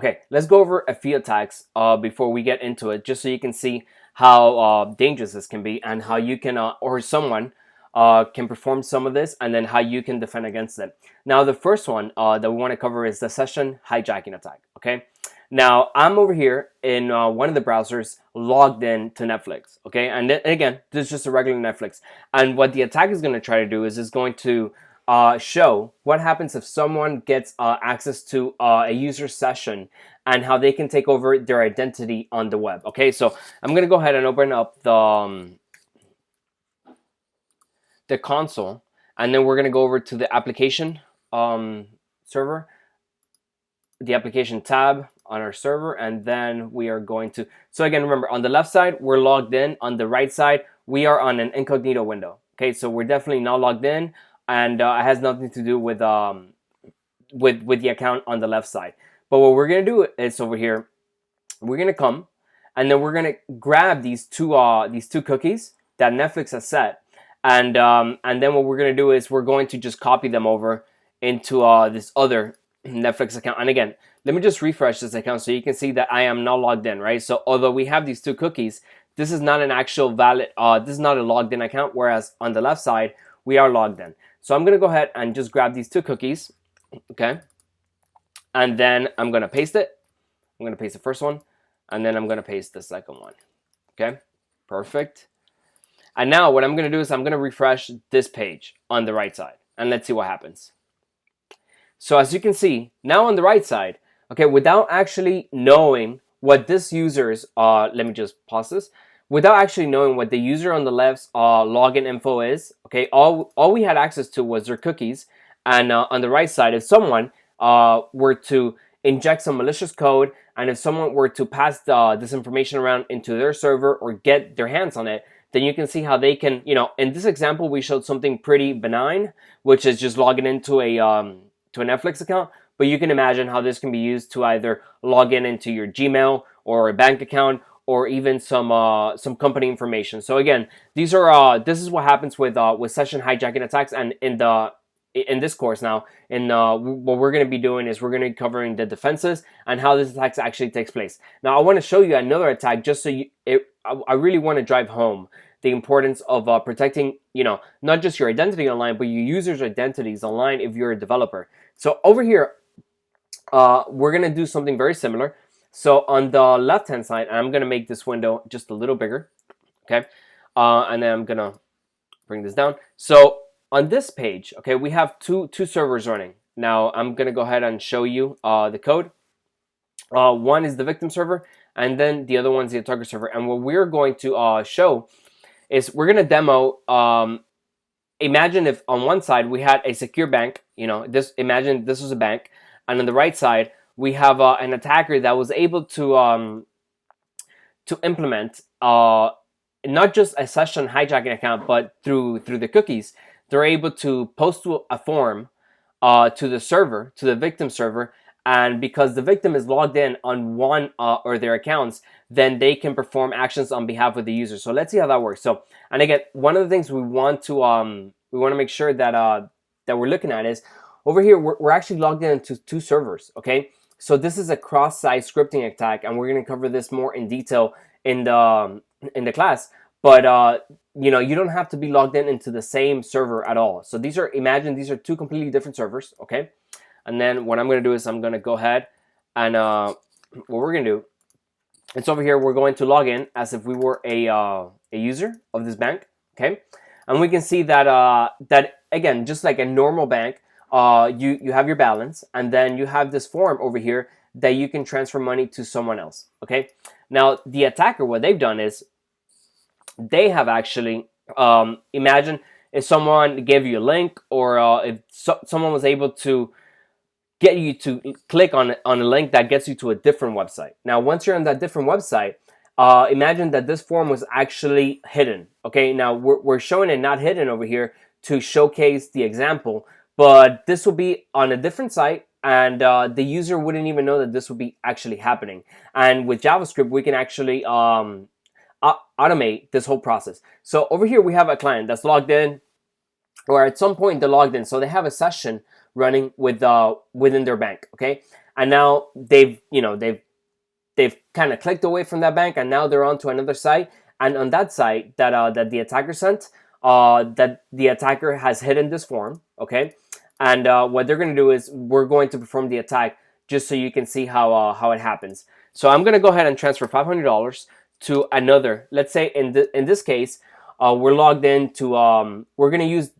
Okay, let's go over a few attacks before we get into it, just so you can see how dangerous this can be and how you can, or someone can perform some of this, and then how you can defend against it. Now, the first one that we want to cover is the session hijacking attack. Okay, now I'm over here in one of the browsers logged in to Netflix. Okay, and again, this is just a regular Netflix. And what the attack is going to try to do is going to show what happens if someone gets access to a user session and how they can take over their identity on the web. Okay, so I'm going to go ahead and open up the console, and then we're going to go over to the application server, the application tab on our server, and then we are going to, so again, remember, on the left side, we're logged in. On the right side, we are on an incognito window. Okay, so we're definitely not logged in, and it has nothing to do with the account on the left side. But what we're gonna do is over here, we're gonna come, and then we're gonna grab these two cookies that Netflix has set, and then what we're gonna do is we're going to just copy them over into this other Netflix account. And again, let me just refresh this account so you can see that I am not logged in, right? So although we have these two cookies, this is not an actual valid, this is not a logged in account, whereas on the left side, we are logged in. So I'm gonna go ahead and just grab these two cookies, okay? And then I'm gonna paste it. I'm gonna paste the first one, and then I'm gonna paste the second one, okay? Perfect. And now what I'm gonna do is I'm gonna refresh this page on the right side, and let's see what happens. So as you can see, now on the right side, okay, without actually knowing what this user's, let me just pause this. Without actually knowing what the user on the left's login info is, okay, all we had access to was their cookies. And on the right side, if someone were to inject some malicious code, and if someone were to pass this information around into their server or get their hands on it, then you can see how they can, in this example, we showed something pretty benign, which is just logging into a Netflix account. But you can imagine how this can be used to either log into your Gmail or a bank account, or even some company information. So again, these are this is what happens with session hijacking attacks. And in this course now, what we're going to be doing is we're going to be covering the defenses and how this attack actually takes place. Now I want to show you another attack just so I really want to drive home the importance of protecting, not just your identity online, but your users' identities online if you're a developer. So over here, we're going to do something very similar. So on the left-hand side, I'm going to make this window just a little bigger, okay? And then I'm going to bring this down. So on this page, okay, we have two servers running. Now I'm going to go ahead and show you the code. One is the victim server, and then the other one's the attacker server. And what we're going to show is we're going to demo, imagine if on one side we had a secure bank, imagine this was a bank, and on the right side, we have an attacker that was able to implement not just a session hijacking account, but through the cookies, they're able to post a form to the server, to the victim server, and because the victim is logged in on one or their accounts, then they can perform actions on behalf of the user. So let's see how that works. So, and again, one of the things we want to make sure that that we're looking at is over here we're actually logged into two servers, okay? So this is a cross-site scripting attack, and we're going to cover this more in detail in the class. But you don't have to be logged into the same server at all. So imagine these are two completely different servers, okay? And then what I'm going to do is I'm going to go ahead and what we're going to do, it's over here. We're going to log in as if we were a user of this bank, okay? And we can see that that again, just like a normal bank. You have your balance, and then you have this form over here that you can transfer money to someone else, okay? Now, the attacker, what they've done is they have actually, imagine if someone gave you a link, or if someone was able to get you to click on a link that gets you to a different website. Now, once you're on that different website, imagine that this form was actually hidden, okay? Now, we're showing it not hidden over here to showcase the example, but this will be on a different site, and the user wouldn't even know that this would be actually happening. And with JavaScript, we can actually automate this whole process. So over here, we have a client that's logged in, or at some point they're logged in. So they have a session running with within their bank, okay? and now they've kind of clicked away from that bank, and now they're on to another site. And on that site that the attacker sent, that the attacker has hidden this form, okay? And what they're going to do is we're going to perform the attack just so you can see how it happens. So I'm going to go ahead and transfer $500 to another. Let's say in this case, we're logged in to we're going to use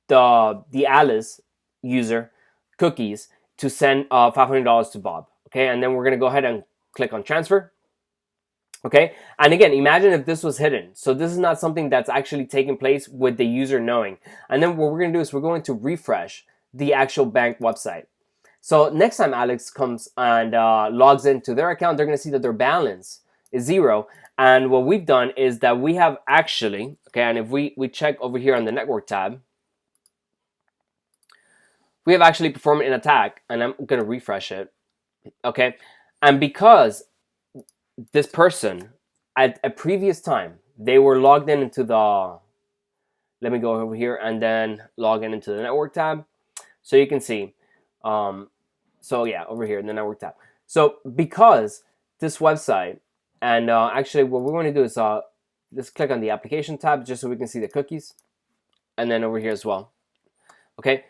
the Alice user cookies to send $500 to Bob. Okay, and then we're going to go ahead and click on transfer. Okay, and again, imagine if this was hidden. So this is not something that's actually taking place with the user knowing. And then what we're going to do is we're going to refresh the actual bank website. So next time Alex comes and logs into their account, they're going to see that their balance is 0. And what we've done is that we have actually, okay, and if we check over here on the network tab, we have actually performed an attack, and I'm going to refresh it. Okay, and because this person at a previous time, they were logged in into the, let me go over here and then log in into the network tab. So you can see, so yeah, over here in the network tab. So because this website, and actually what we want to do is just click on the application tab just so we can see the cookies, and then over here as well. Okay,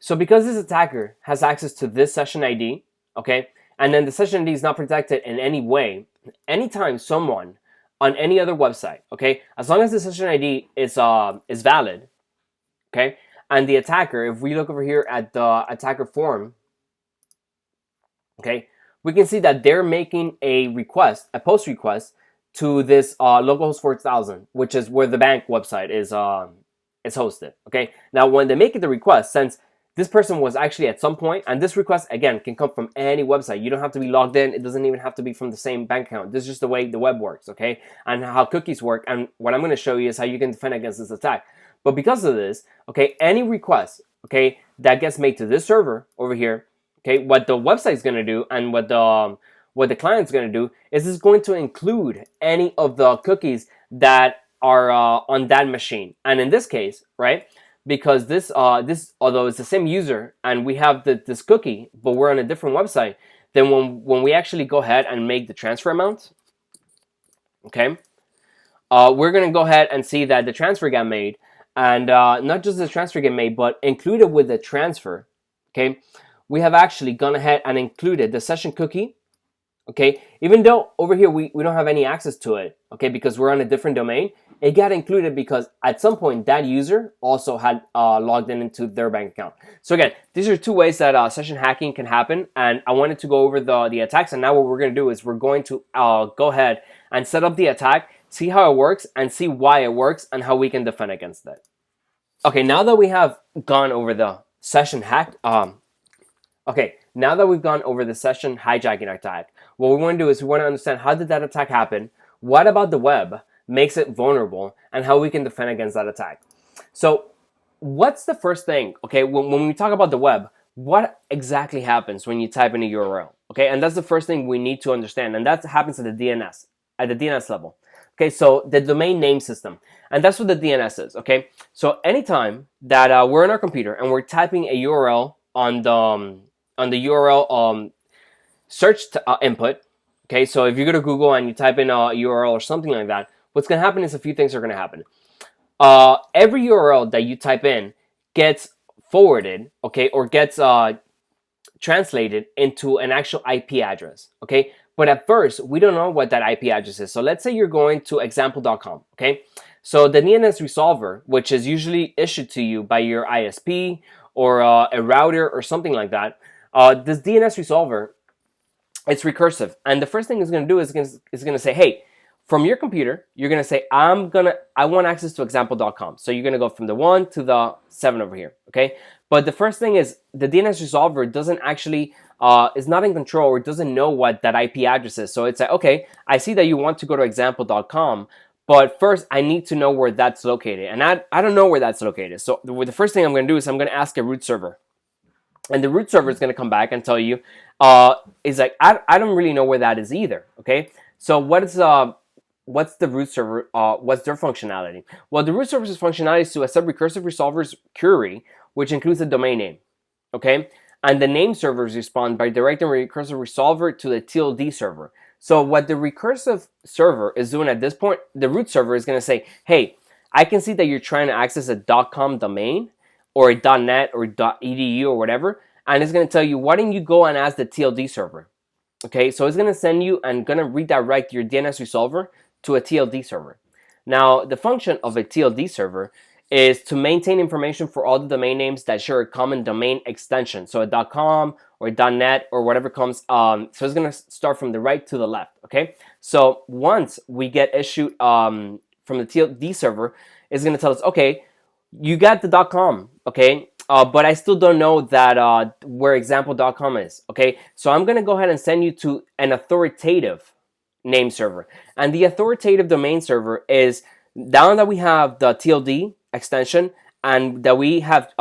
so because this attacker has access to this session ID, okay, and then the session ID is not protected in any way, anytime someone on any other website, okay, as long as the session ID is valid, okay, and the attacker, if we look over here at the attacker form, okay, we can see that they're making a request, a post request to this localhost 4000, which is where the bank website is hosted. Okay, now when they make the request, since this person was actually at some point, and this request again can come from any website. You don't have to be logged in. It doesn't even have to be from the same bank account. This is just the way the web works, okay? And how cookies work. And what I'm going to show you is how you can defend against this attack. But because of this, okay, any request, okay, that gets made to this server over here, okay, what the website is going to do and what the client's going to do is it's going to include any of the cookies that are on that machine. And in this case, right? Because this although it's the same user and we have this cookie, but we're on a different website, then when we actually go ahead and make the transfer amount, okay, we're gonna go ahead and see that the transfer got made, and not just the transfer get made, but included with the transfer, okay, we have actually gone ahead and included the session cookie, okay, even though over here we don't have any access to it, okay, because we're on a different domain. It got included because at some point that user also had logged in into their bank account. So again, these are two ways that session hacking can happen, and I wanted to go over the attacks. And now what we're going to do is we're going to go ahead and set up the attack, see how it works, and see why it works and how we can defend against it. Okay, now that we have gone over the session hack, now that we've gone over the session hijacking attack, what we want to do is we want to understand how did that attack happen, what about the web makes it vulnerable, and how we can defend against that attack. So what's the first thing, okay, when we talk about the web, what exactly happens when you type in a URL, okay? And that's the first thing we need to understand, and that happens at the DNS level. Okay, so the domain name system, and that's what the DNS is, okay? So anytime that we're on our computer and we're typing a URL on the URL search input, okay, so if you go to Google and you type in a URL or something like that, what's going to happen is a few things are going to happen. Every URL that you type in gets forwarded, okay, or gets translated into an actual IP address, okay? But at first, we don't know what that IP address is. So let's say you're going to example.com, okay? So the DNS resolver, which is usually issued to you by your ISP or a router or something like that, this DNS resolver, it's recursive. And the first thing it's going to do is it's going to say, hey, from your computer, you're going to say, I want access to example.com. So you're going to go from the 1 to the 7 over here, okay? But the first thing is the DNS resolver doesn't actually, is not in control, or doesn't know what that IP address is. So it's like, okay, I see that you want to go to example.com, but first I need to know where that's located. And I don't know where that's located. So the first thing I'm going to do is I'm going to ask a root server. And the root server is going to come back and tell you, is like, I don't really know where that is either, okay? So what's the root server, what's their functionality? Well, the root server's functionality is to accept recursive resolver's query, which includes the domain name, okay? and the name servers respond by directing a recursive resolver to the TLD server. So what the recursive server is doing at this point, the root server is going to say, hey, I can see that you're trying to access a .com domain or a .net or .edu or whatever, and it's going to tell you, why don't you go and ask the TLD server? Okay, so it's going to send you and going to redirect your DNS resolver to a TLD server. Now, the function of a TLD server is to maintain information for all the domain names that share a common domain extension. So a .com or a .net or whatever comes. So it's going to start from the right to the left. Okay. So once we get issued from the TLD server, it's going to tell us, okay, you got the .com. Okay. But I still don't know that where example.com is. Okay. So I'm going to go ahead and send you to an authoritative name server. And the authoritative domain server is now that we have the TLD extension and that we have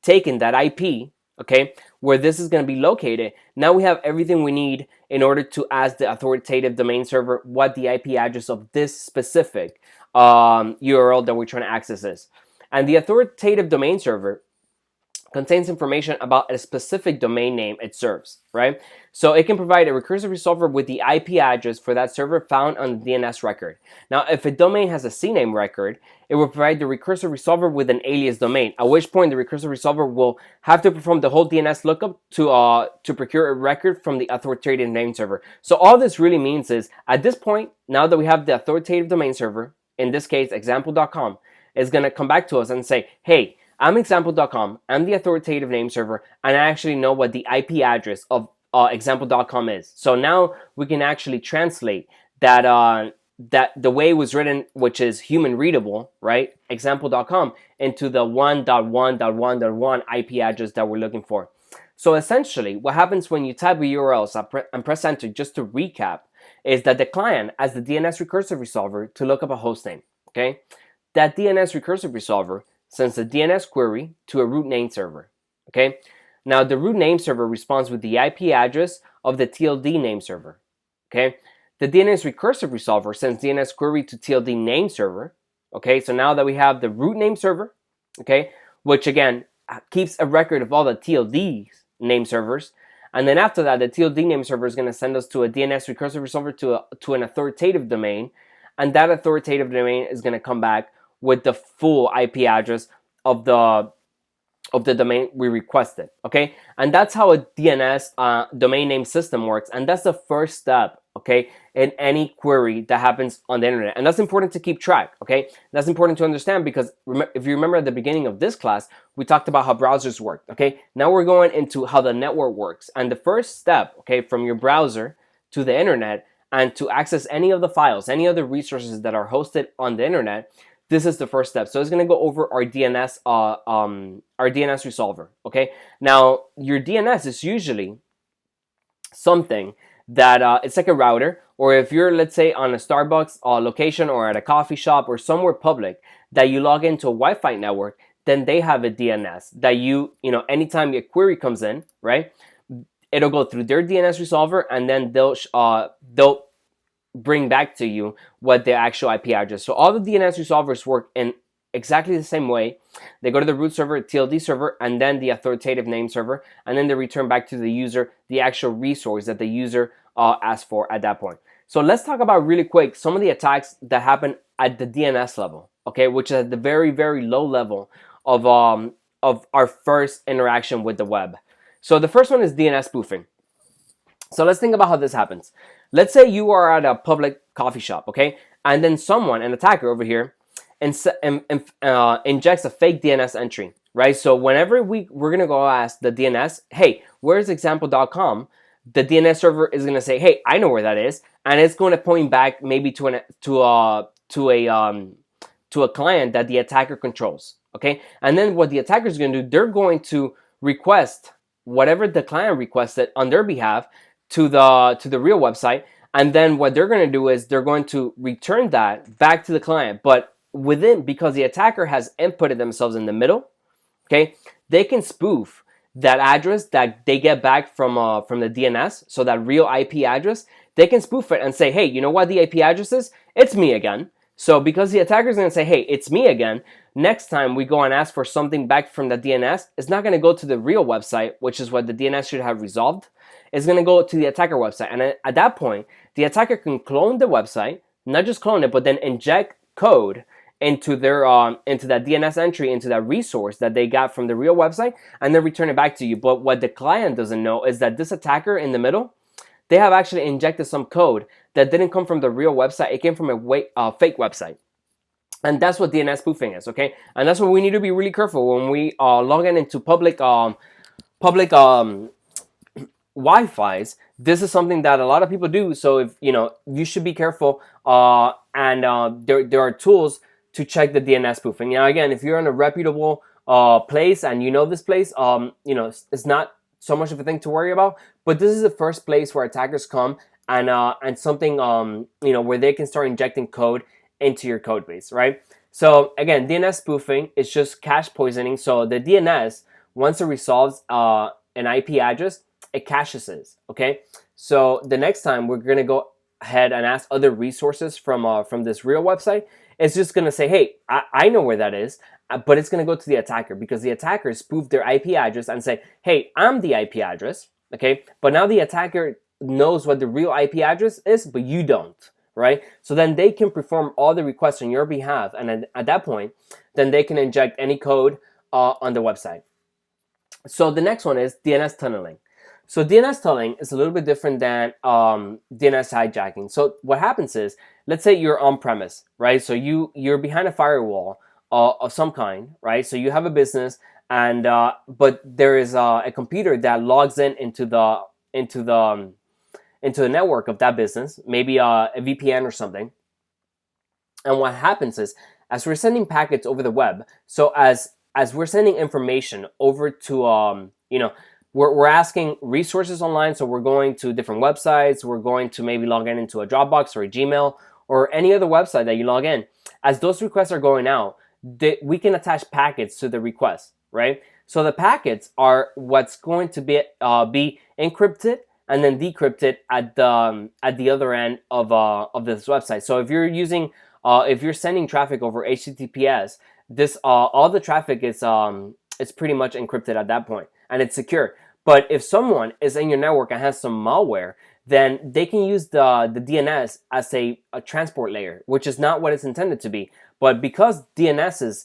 taken that IP, okay, where this is going to be located, now we have everything we need in order to ask the authoritative domain server what the IP address of this specific URL that we're trying to access is. And the authoritative domain server contains information about a specific domain name it serves, right? So it can provide a recursive resolver with the IP address for that server found on the DNS record. Now, if a domain has a CNAME record, it will provide the recursive resolver with an alias domain, at which point the recursive resolver will have to perform the whole DNS lookup to procure a record from the authoritative name server. So all this really means is, at this point, now that we have the authoritative domain server, in this case, example.com, is going to come back to us and say, hey, I'm example.com, I'm the authoritative name server, and I actually know what the IP address of example.com is. So now we can actually translate that that the way it was written, which is human readable, right, example.com, into the 1.1.1.1 IP address that we're looking for. So essentially, what happens when you type a URL and press enter, just to recap, is that the client has the DNS recursive resolver to look up a hostname, okay? That DNS recursive resolver sends a DNS query to a root name server, okay? Now, the root name server responds with the IP address of the TLD name server, okay? The DNS recursive resolver sends DNS query to TLD name server, okay? So now that we have the root name server, okay, which again keeps a record of all the TLD name servers, and then after that, the TLD name server is going to send us to a DNS recursive resolver to an authoritative domain, and that authoritative domain is going to come back with the full IP address of the domain we requested, okay? And that's how a DNS domain name system works, and that's the first step, okay, in any query that happens on the internet. And that's important to keep track, okay? That's important to understand because if you remember at the beginning of this class, we talked about how browsers work, okay? Now we're going into how the network works. And the first step, okay, from your browser to the internet and to access any of the files, any of the resources that are hosted on the internet, this is the first step. So it's going to go over our DNS resolver, okay? Now, your DNS is usually something that it's like a router, or if you're, let's say, on a Starbucks location or at a coffee shop or somewhere public that you log into a Wi-Fi network, then they have a DNS that you know, anytime your query comes in, right, it'll go through their DNS resolver, and then they'll bring back to you what the actual IP address. So all the DNS resolvers work in exactly the same way. They go to the root server, TLD server, and then the authoritative name server, and then they return back to the user the actual resource that the user asked for at that point. So let's talk about really quick some of the attacks that happen at the DNS level, okay, which is at the very, very low level of our first interaction with the web. So the first one is DNS spoofing. So let's think about how this happens. Let's say you are at a public coffee shop, okay? And then someone, an attacker over here, injects a fake DNS entry, right? So whenever we're going to go ask the DNS, hey, where's example.com? The DNS server is going to say, hey, I know where that is. And it's going to point back maybe to a client that the attacker controls, okay? And then what the attacker is going to do, they're going to request whatever the client requested on their behalf to the real website, and then what they're going to do is they're going to return that back to the client. But because the attacker has inputted themselves in the middle, okay, they can spoof that address that they get back from the DNS, so that real IP address, they can spoof it and say, hey, you know what the IP address is? It's me again. So because the attacker is going to say, hey, it's me again, next time we go and ask for something back from the DNS, it's not going to go to the real website, which is what the DNS should have resolved. It's going to go to the attacker website. And at that point, the attacker can clone the website, not just clone it, but then inject code into their into that DNS entry, into that resource that they got from the real website, and then return it back to you. But what the client doesn't know is that this attacker in the middle, they have actually injected some code that didn't come from the real website. It came from a fake website. And that's what DNS spoofing is, okay? And that's what we need to be really careful when we log in into public Wi-Fi's. This is something that a lot of people do. So if you should be careful. And there are tools to check the DNS spoofing. Now, again, if you're in a reputable place and you know this place, it's not so much of a thing to worry about. But this is the first place where attackers come and something where they can start injecting code into your code base, right? So again, DNS spoofing is just cache poisoning. So the DNS, once it resolves an IP address, it caches it, okay? So the next time we're gonna go ahead and ask other resources from this real website, it's just gonna say, hey, I know where that is, but it's gonna go to the attacker because the attacker spoofed their IP address and say, hey, I'm the IP address, okay? But now the attacker knows what the real IP address is, but you don't, right? So then they can perform all the requests on your behalf, and at that point, then they can inject any code on the website. So the next one is DNS tunneling. So DNS tunneling is a little bit different than DNS hijacking. So what happens is, let's say you're on premise, right? So you're behind a firewall of some kind, right? So you have a business, and but there is a computer that logs into the network of that business, maybe a VPN or something. And what happens is, as we're sending packets over the web, so as we're sending information over to we're asking resources online, so we're going to different websites, we're going to maybe log into a Dropbox or a Gmail or any other website that you log in. As those requests are going out, we can attach packets to the request, right? So the packets are what's going to be encrypted and then decrypted at the other end of this website. So if you're sending traffic over HTTPS, this all the traffic is it's pretty much encrypted at that point, and it's secure. But if someone is in your network and has some malware, then they can use the DNS as a transport layer, which is not what it's intended to be. But because DNSs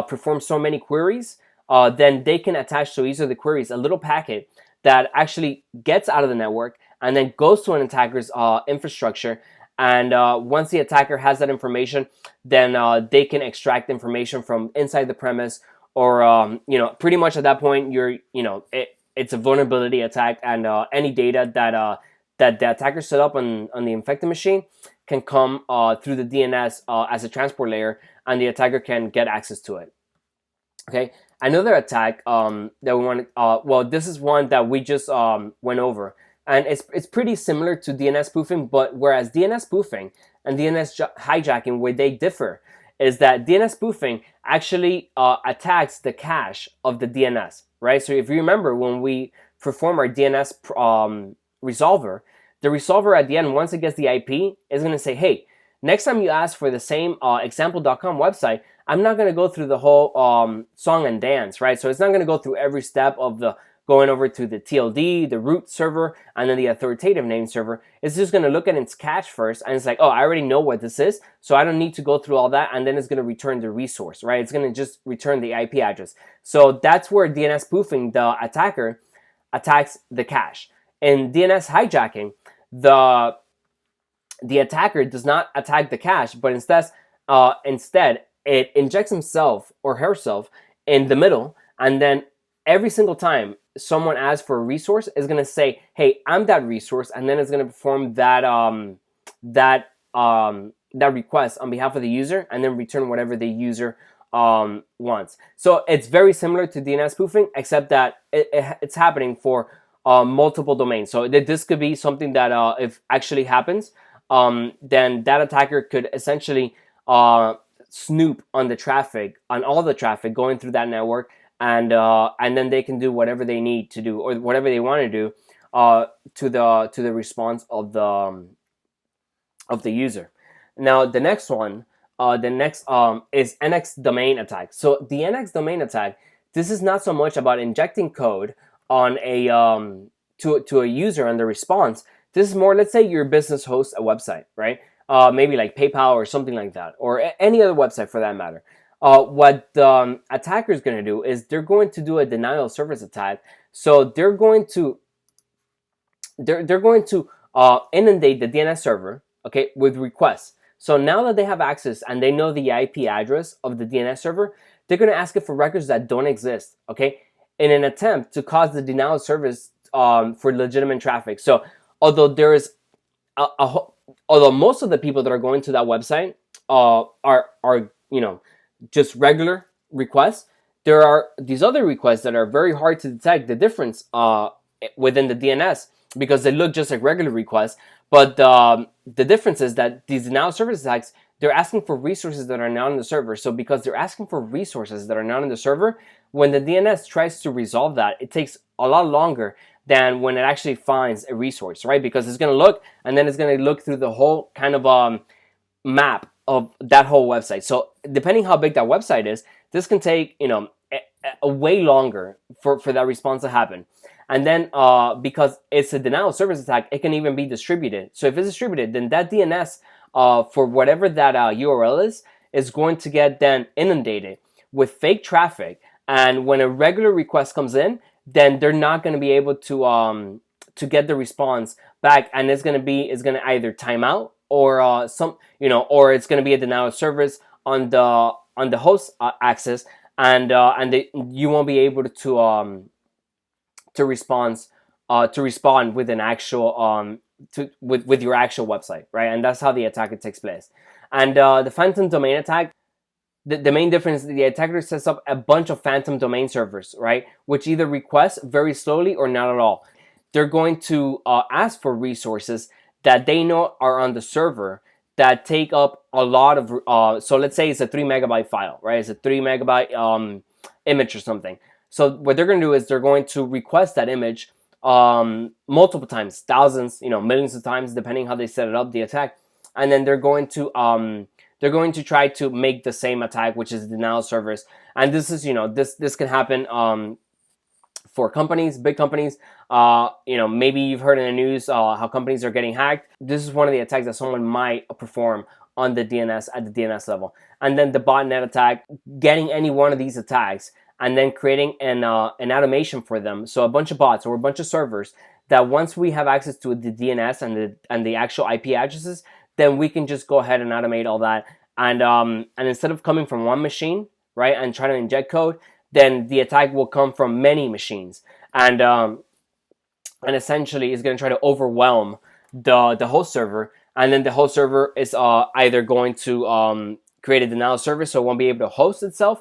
perform so many queries, then they can attach to each of the queries a little packet that actually gets out of the network and then goes to an attacker's infrastructure. And once the attacker has that information, then they can extract information from inside the premise, or pretty much at that point, it's a vulnerability attack, and any data that the attacker set up on the infected machine can come through the DNS as a transport layer, and the attacker can get access to it. Okay, another attack that we want. This is one that we just went over, and it's pretty similar to DNS spoofing, but whereas DNS spoofing and DNS hijacking, where they differ, is that DNS spoofing actually attacks the cache of the DNS, right? So if you remember, when we perform our DNS resolver, the resolver at the end, once it gets the IP, is going to say, hey, next time you ask for the same example.com website, I'm not going to go through the whole song and dance, right? So it's not going to go through every step of the going over to the TLD, the root server, and then the authoritative name server. It's just going to look at its cache first, and it's like, oh, I already know what this is, so I don't need to go through all that, and then it's going to return the resource, right? It's going to just return the IP address. So that's where DNS spoofing, the attacker attacks the cache. In DNS hijacking, the attacker does not attack the cache, but instead it injects himself or herself in the middle, and then every single time someone asks for a resource, is going to say, hey, I'm that resource, and then it's going to perform that request on behalf of the user, and then return whatever the user wants. So it's very similar to DNS spoofing, except that it's happening for multiple domains. So this could be something that if actually happens, then that attacker could essentially snoop on the traffic, on all the traffic going through that network, and then they can do whatever they need to do, or whatever they want to do to the response of the user. Now the next one The next is NX domain attack. So the NX domain attack, this is not so much about injecting code on a to a user and the response. This is more, let's say your business hosts a website, right? Maybe like PayPal or something like that, or any other website for that matter. What the attacker is going to do is they're going to do a denial of service attack. So they're going to inundate the DNS server, okay, with requests. So now that they have access and they know the IP address of the DNS server, they're going to ask it for records that don't exist, okay, in an attempt to cause the denial of service for legitimate traffic. So although there is although most of the people that are going to that website are just regular requests, there are these other requests that are very hard to detect the difference within the DNS, because they look just like regular requests. But the difference is that these denial of service attacks, they're asking for resources that are not in the server. So because they're asking for resources that are not in the server, when the DNS tries to resolve that, it takes a lot longer than when it actually finds a resource, right? Because it's going to look, and then it's going to look through the whole kind of map of that whole website. So depending how big that website is, this can take, a way longer for that response to happen. And then because it's a denial of service attack, it can even be distributed. So if it's distributed, then that DNS for whatever that URL is going to get then inundated with fake traffic. And when a regular request comes in, then they're not going to be able to get the response back, and it's going to either time out or or it's going to be a denial of service on the host access, and you won't be able to respond with an actual with your actual website, right? And that's how the attack takes place. And the phantom domain attack, the main difference is the attacker sets up a bunch of phantom domain servers, right? Which either request very slowly or not at all. They're going to ask for resources that they know are on the server that take up a lot of, so let's say it's a 3 megabyte file, right? It's a 3 megabyte image or something. So what they're going to do is they're going to request that image multiple times, thousands, millions of times, depending how they set it up, the attack. And then they're going to try to make the same attack, which is denial of service. And this is, this can happen for companies, big companies. Maybe you've heard in the news how companies are getting hacked. This is one of the attacks that someone might perform on the DNS at the DNS level. And then the botnet attack, getting any one of these attacks and then creating an automation for them. So a bunch of bots or a bunch of servers that once we have access to the DNS and the actual IP addresses, then we can just go ahead and automate all that. And instead of coming from one machine, right, and trying to inject code, then the attack will come from many machines. And essentially is going to try to overwhelm the host server. And then the host server is either going to create a denial of service, so it won't be able to host itself,